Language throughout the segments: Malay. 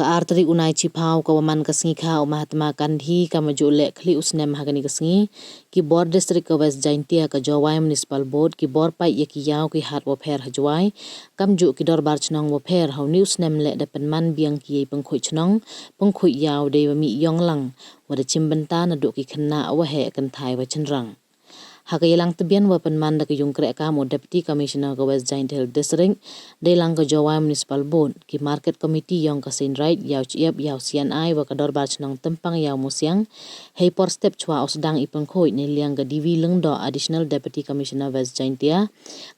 ka arteri unai chipau ka waman ka sngi kha Mahatma Gandhi ka maju le khli usnem hagani ka sngi ki bor district ka West Jaintia ka Jawai Municipal Board ki bor pai ye ki yaw ki hat wa pher hajwai kam ju ki dor bar chnong wa pher haw ni usnem le da penman biang ki pengkhoi chnong pengkhoi yaw de wa mi yong lang wa da chimbenta na do ki khanna wa he kan thai wa chenrang hakayelang tebian wa penman da ka yungkre ka mo deputy commissioner ka West Jaintia district de lang ka Jawai Municipal Board ki market committee yong ka sin right yaw chiep yaw CNI wa ka dor bar chnong tempang Iawmusiang hei por step chwa osdang ipengkhoi ni liang ka DV lengdo additional deputy commissioner West Jaintia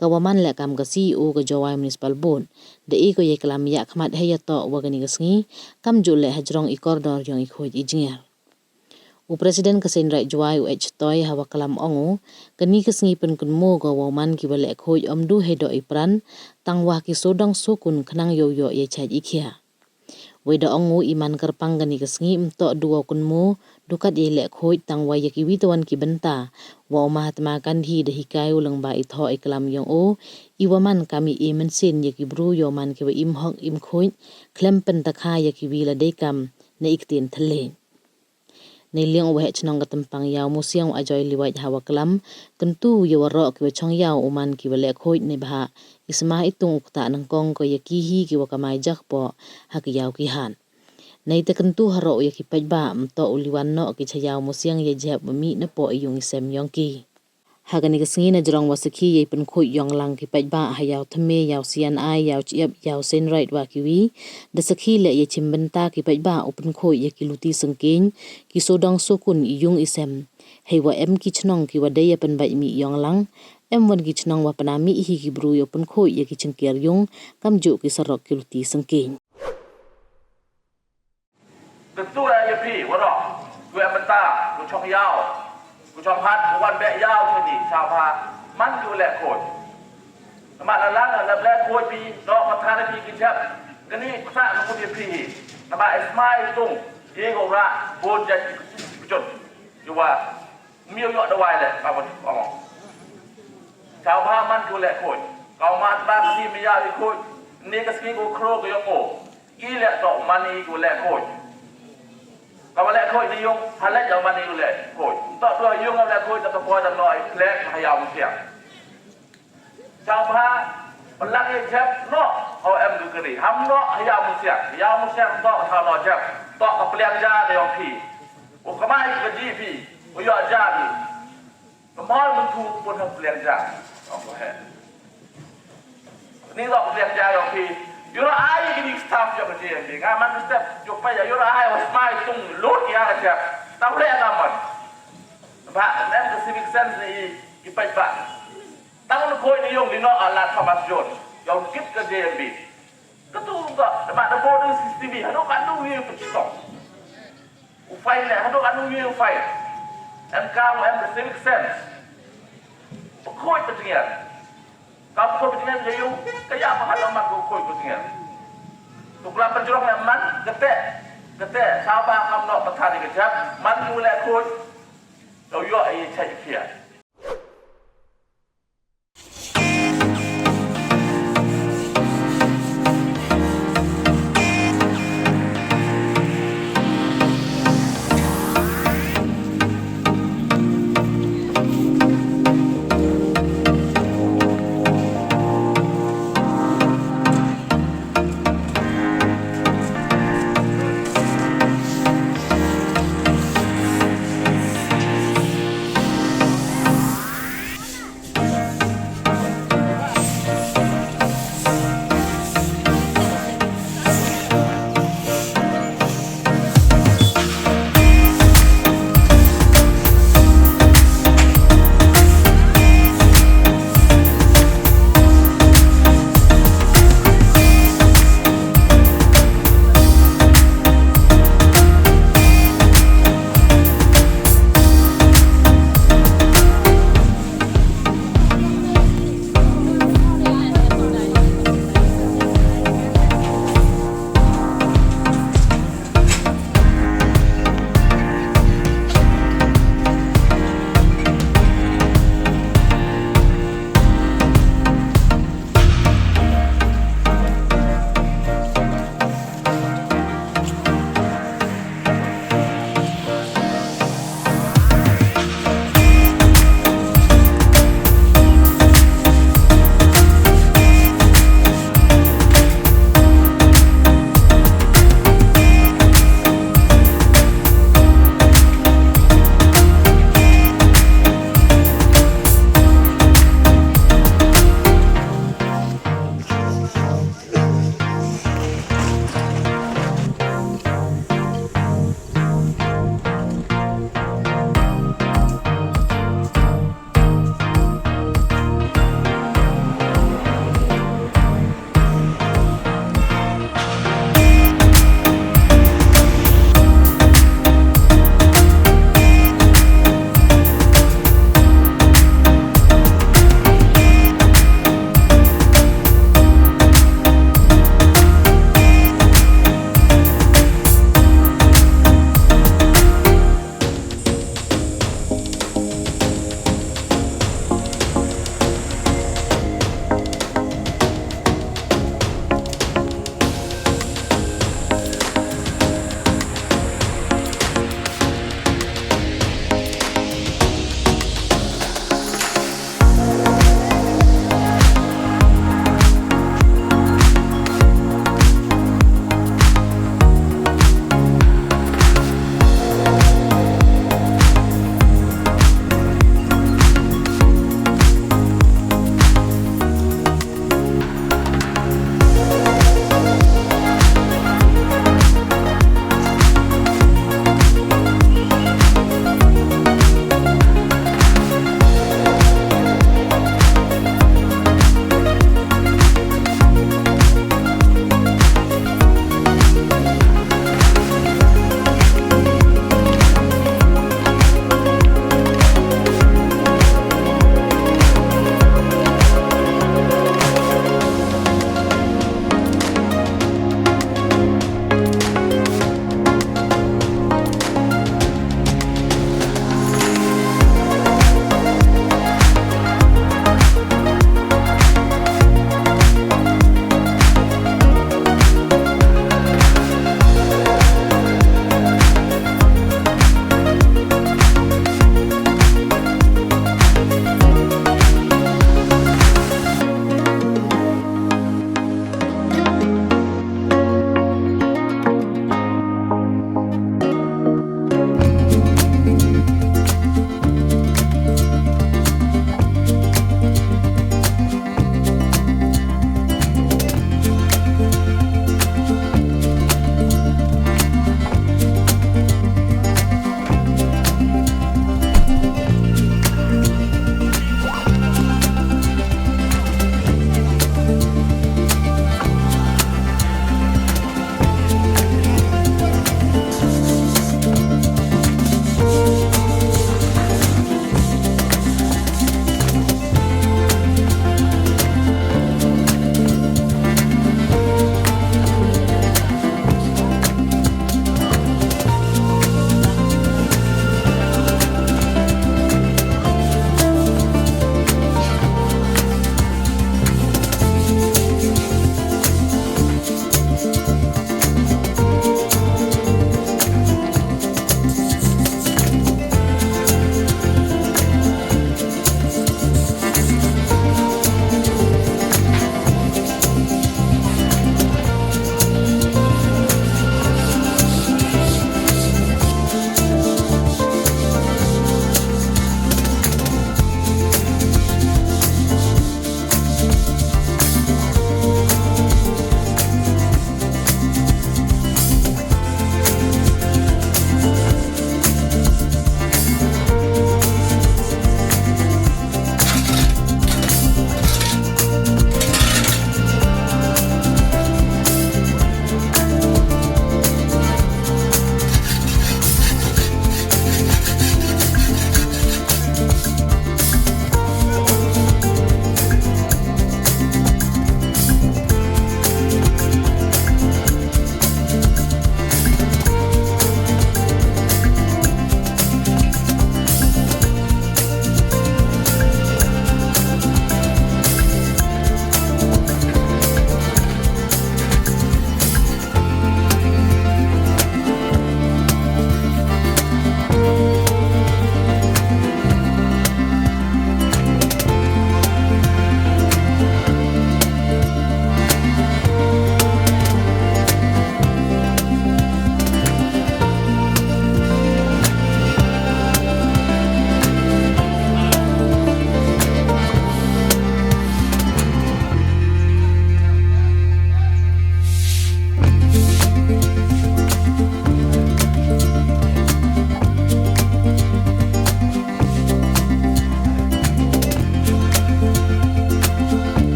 ka waman le kam ka CEO ka Jawai Municipal Board de i ko ye kalam ya khmat he ya to wa gani ka sngi kam ju le hajrong i kordor yong i khoi engineer u president ka sin right jwai u toy hawa kalam ongu kani ka sngi pen kun mo go waman ki wale khoi amdu he do ipran tangwa ki sodang sukun khnang yo yo ye chai ikhia weda ongu iman karpang gani ka sngi mto duwa kun mo dukat ye le khoi tangwa ye ki witawan ki benta wa Mahatma Gandhi de hikai ulang ba itho iklam yong o iwaman kami emensin ye ki bru yo man ki wa imhok imkhoi klempen takha ye ki wila dekam na iktin thale nei liang wa chnong ka tempang Iawmusiang ajoy liwai hawa kalam kentu ye waro ki chong yaw uman ki wale khoi ne bha isma itung ukta nang kong ko ye ki hi ki wa kamai jak po ha ki yaw ki han nei te kentu haro ye ki pajba mto uliwan no ki Iawmusiang ye jhep mi na po yung isem yong ki hagani ka sngi na jrong wa sakhi ye pen khoi yong lang ki pajba ha yaw thme yaw CNI yaw chiep yaw sen right wa ki wi de sakhi le ye chimbenta ki pajba open khoi ye ki luti sangking ki sodang sokun yung isem hei wa em ki chnong ki wa de ye pen bai mi yong lang em wan ki chnong wa panami hi ki bru yo pen khoi ye ki chengker yung kam ju ki sarok ki luti sangking tentu ya pi wa ro ku em ta ku chong yaw ku chong hat ku wan be yaw ni chao pha man ku le khoi ma la la le khoi pi do ma tha pi ki chap kani sa ku pi pi na ba smile tung ye go ra bon ja chot yu wa miêu yo da wai le ba bon ong chao pha man ku le khoi ka ma ba ki mi ya ki khoi ni ka ski ku kro ko yo mo i le to mani ku le khoi kalau lek khoi di yung halal jauh mana you lek khoi tak tu yung lek khoi tak apa dah noi lek Iawmusiang chao pha belang ye jhep no ho em du kri ham no Iawmusiang tak tha no jhep tak ka pliang ja de yong pi o kamai ka ji pi o yo ja pi kamai mun thu pun ha pliang ja oh he ni tak pliang ja yong pi you know I gini staff jo kerja ni ngaman step jo pa ya you know I was my tung lot ya kerja tahu le ngaman ba em the civic sense ni ipai ba tahu koi ni yong ni no ala Thomas John yo kit kerja ni ketu enggak ba the boarding system ni hanu kan du ni pecong u fai le hanu kan du ni u fai em kau em the civic sense koi petingan kamu kau berjengan jadi kaya apa hal amat kau kau berjengan. Tukar penjurang yang man, kete, sahabat kamu nak bertani kerja, man mulai kau, kau yo ayat cakap.